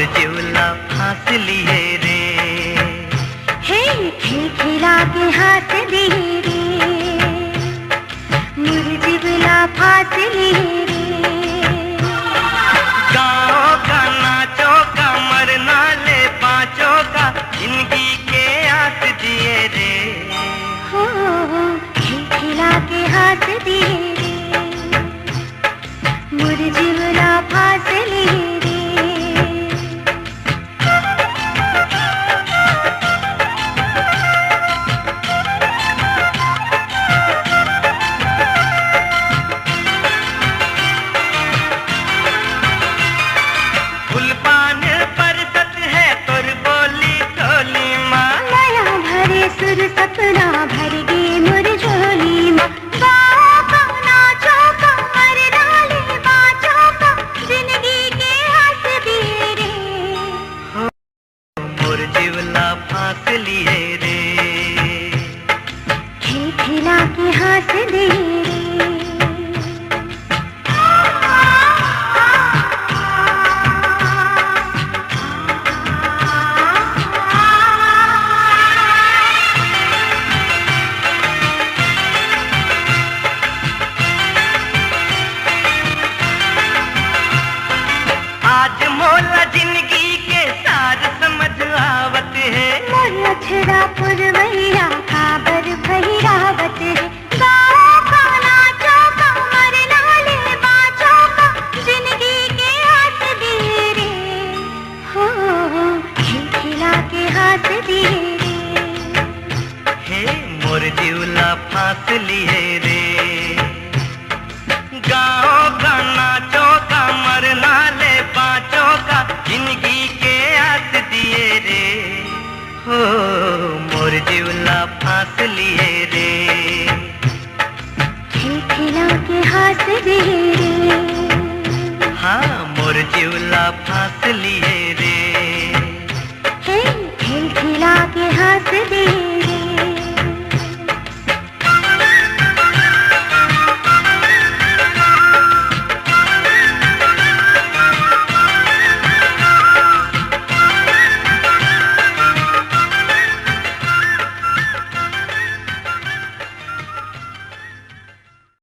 मोर जिवला फांस लिए रे। हे खिलखिला के हाथ दिए रे, मोर जिवला फांस लिए रे। गाँव का नाचो का मरना ले पाँचों का जिंदगी के आस दिए रे। हो खिलखिला के हाथ दिए रे, मोर जिवला फांस लिए रे। फुलपान बरसत है तोर बोली टोली माँ, नया भरे सुर सपना भर गे मोर झोली माँ। गाँव का नाचो का मरना ले बाँचो का जिंदगी के हंस दिए रे। मोर जिवला फांस लिए रे। खिलखिला के हंस दिए रे। आज मोला जिंदगी के सार समझ आवत है, मोर अछड़ा पुरवैया काबर भैरावत है। गाँव का नाचो का मरना ले बाँचो का जिंदगी के हंस दिए रे। हो खिलखिला के हंस दिए रे। हे मोर जिवला फांस लिए